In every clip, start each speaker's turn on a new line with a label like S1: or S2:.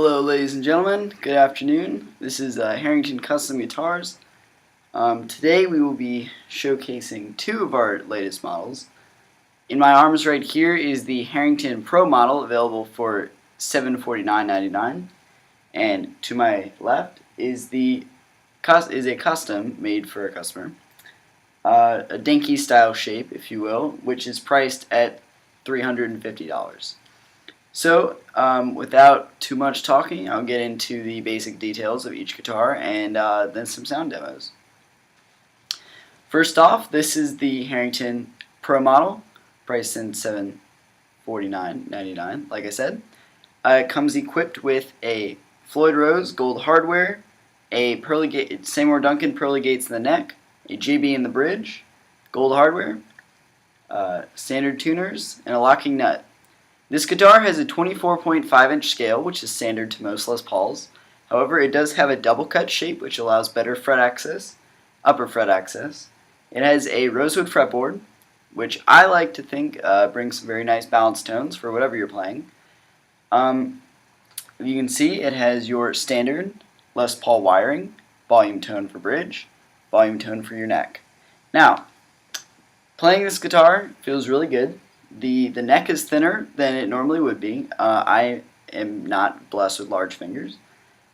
S1: Hello ladies and gentlemen, good afternoon. This is Harrington Custom Guitars. Today we will be showcasing two of our latest models. In my arms right here is the Harrington Pro model, available for $749.99, and to my left is a custom made for a customer, a dinky style shape, if you will, which is priced at $350. So, without too much talking, I'll get into the basic details of each guitar and then some sound demos. First off, this is the Harrington Pro model, priced in $749.99, like I said. It comes equipped with a Floyd Rose gold hardware, a Seymour Duncan pearly gates in the neck, a JB in the bridge, gold hardware, standard tuners, and a locking nut. This guitar has a 24.5-inch scale, which is standard to most Les Pauls. However, it does have a double cut shape, which allows better fret access, upper fret access. It has a rosewood fretboard, which I like to think brings some very nice balance tones for whatever you're playing. You can see it has your standard Les Paul wiring, volume tone for bridge, volume tone for your neck. Now, playing this guitar feels really good. The neck is thinner than it normally would be. I am not blessed with large fingers,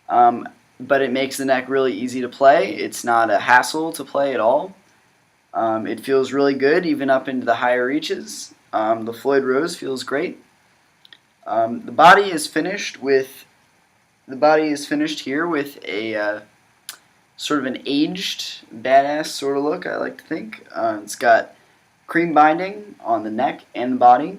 S1: but it makes the neck really easy to play. It's not a hassle to play at all. It feels really good even up into the higher reaches. The Floyd Rose feels great. The body is finished here with a sort of an aged, badass sort of look, I like to think. It's got cream binding on the neck and the body.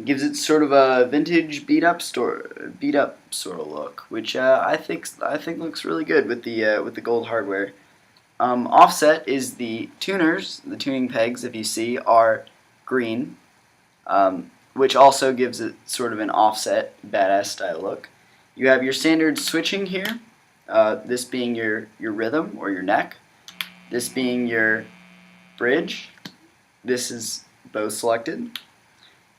S1: Gives it sort of a vintage beat up sort of look, which I think looks really good with the gold hardware. Offset is the tuners. The tuning pegs, if you see, are green, which also gives it sort of an offset badass style look. You have your standard switching here, this being your rhythm or your neck, this being your bridge. This is both selected.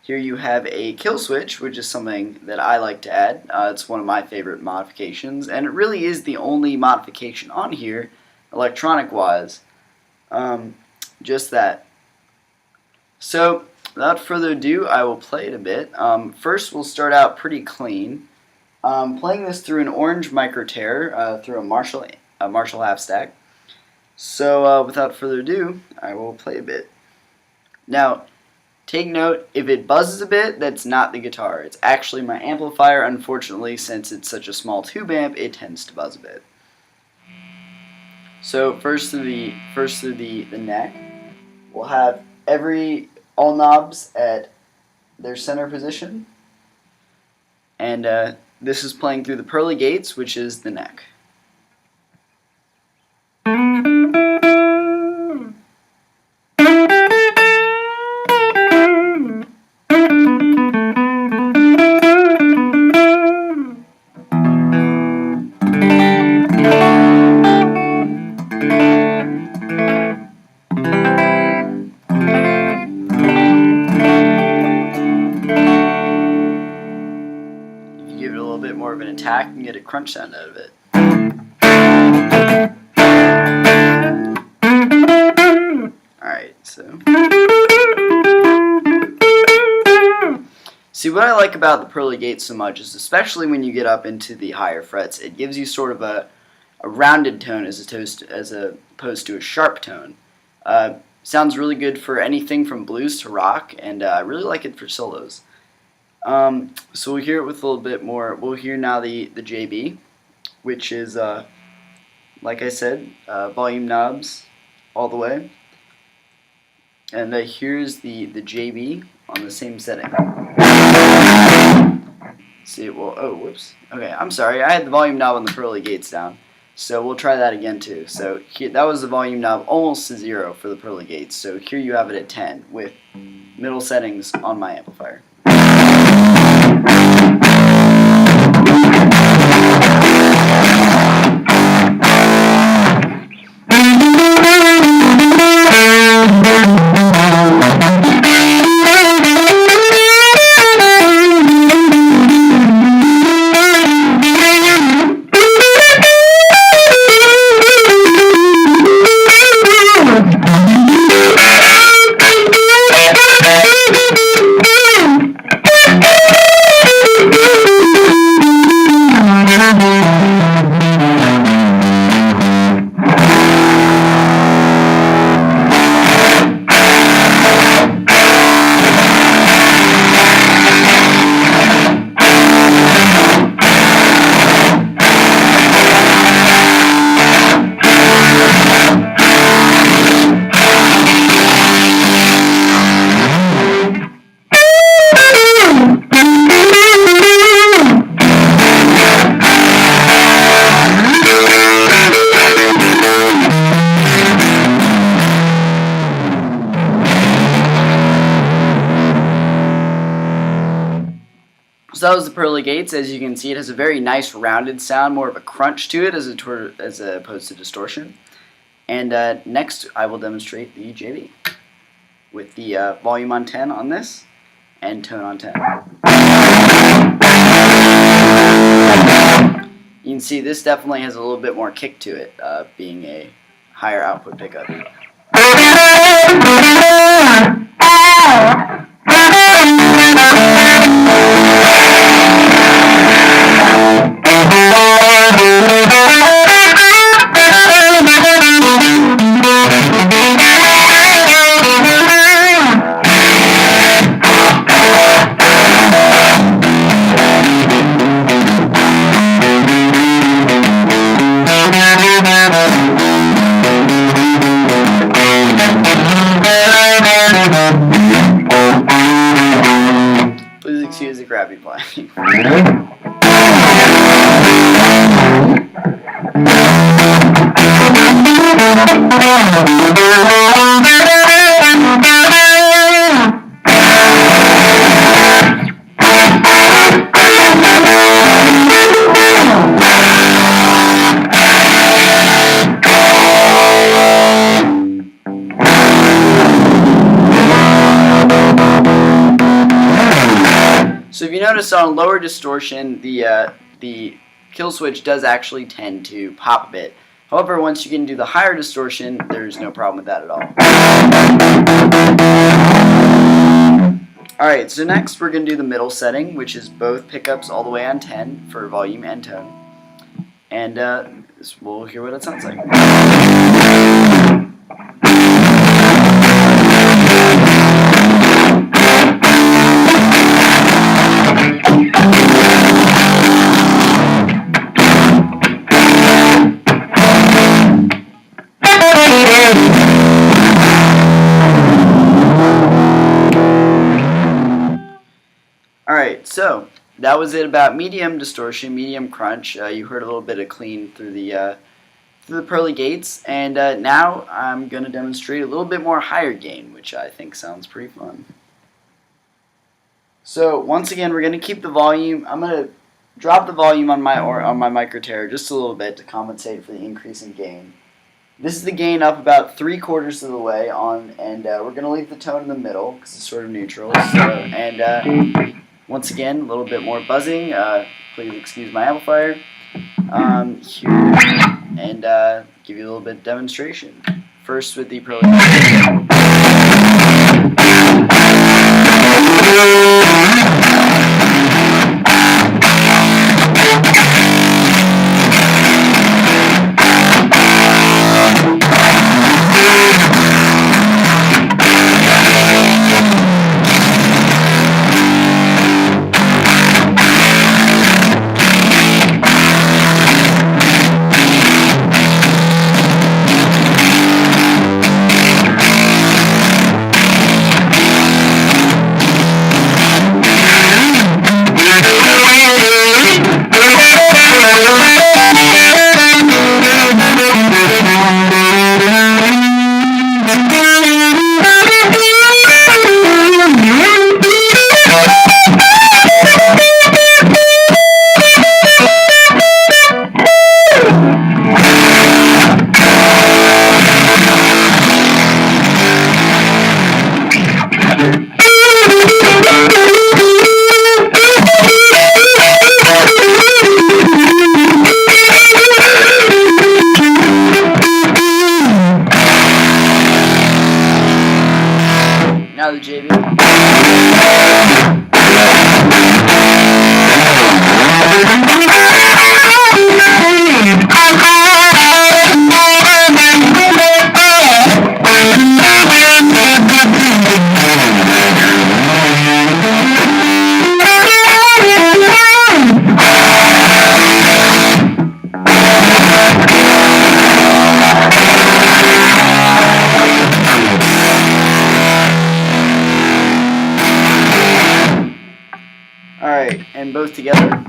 S1: Here you have a kill switch, which is something that I like to add. It's one of my favorite modifications, and it really is the only modification on here, electronic wise. Just that. So, without further ado, I will play it a bit. First, we'll start out pretty clean. Playing this through an orange micro tear, through a Marshall half stack. So, without further ado, I will play a bit. Now, take note, if it buzzes a bit, that's not the guitar. It's actually my amplifier. Unfortunately, since it's such a small tube amp, it tends to buzz a bit. So, first through the neck, we'll have all knobs at their center position. And this is playing through the pearly gates, which is the neck. Give it a little bit more of an attack and get a crunch sound out of it. Alright, so see, what I like about the pearly gates so much is, especially when you get up into the higher frets, it gives you sort of a rounded tone as opposed to a sharp tone. Sounds really good for anything from blues to rock, and I really like it for solos. So we'll hear it with a little bit more. We'll hear now the JB, which is, like I said, volume knobs all the way. And here's the JB on the same setting. See, well, oh, whoops. Okay, I'm sorry. I had the volume knob on the pearly gates down. So we'll try that again too. So here, that was the volume knob almost to 0 for the pearly gates. So here you have it at 10 with middle settings on my amplifier. So that was the pearly gates. As you can see, it has a very nice rounded sound, more of a crunch to it as opposed to distortion. And next, I will demonstrate the JB with the volume on 10 on this and tone on 10. You can see this definitely has a little bit more kick to it, being a higher output pickup. Please excuse the crappy playing. So if you notice on lower distortion, the kill switch does actually tend to pop a bit. However, once you get into the higher distortion, there's no problem with that at all. Alright, so next we're going to do the middle setting, which is both pickups all the way on 10 for volume and tone. And we'll hear what it sounds like. Alright, so that was it about medium distortion, medium crunch. You heard a little bit of clean through the pearly gates, and now I'm going to demonstrate a little bit more higher gain, which I think sounds pretty fun. So once again, we're going to keep the volume. I'm going to drop the volume on my microtera just a little bit to compensate for the increase in gain. This is the gain up about 3/4 of the way on, and we're going to leave the tone in the middle because it's sort of neutral. So, once again, a little bit more buzzing. Please excuse my amplifier. Here, and give you a little bit of demonstration. First with the Pro. Now the JB. Alright, and both together.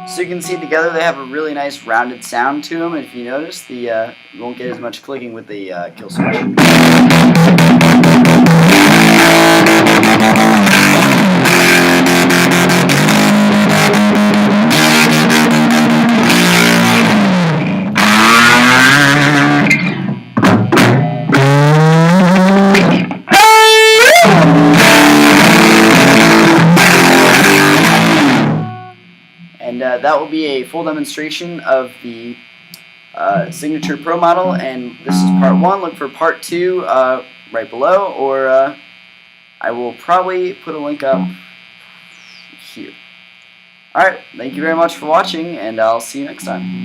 S1: So you can PC together, they have a really nice rounded sound to them. If you notice, you won't get as much clicking with the kill switch. And that will be a full demonstration of the Signature Pro model, and this is part 1. Look for part 2 right below, or I will probably put a link up here. Alright, thank you very much for watching, and I'll see you next time.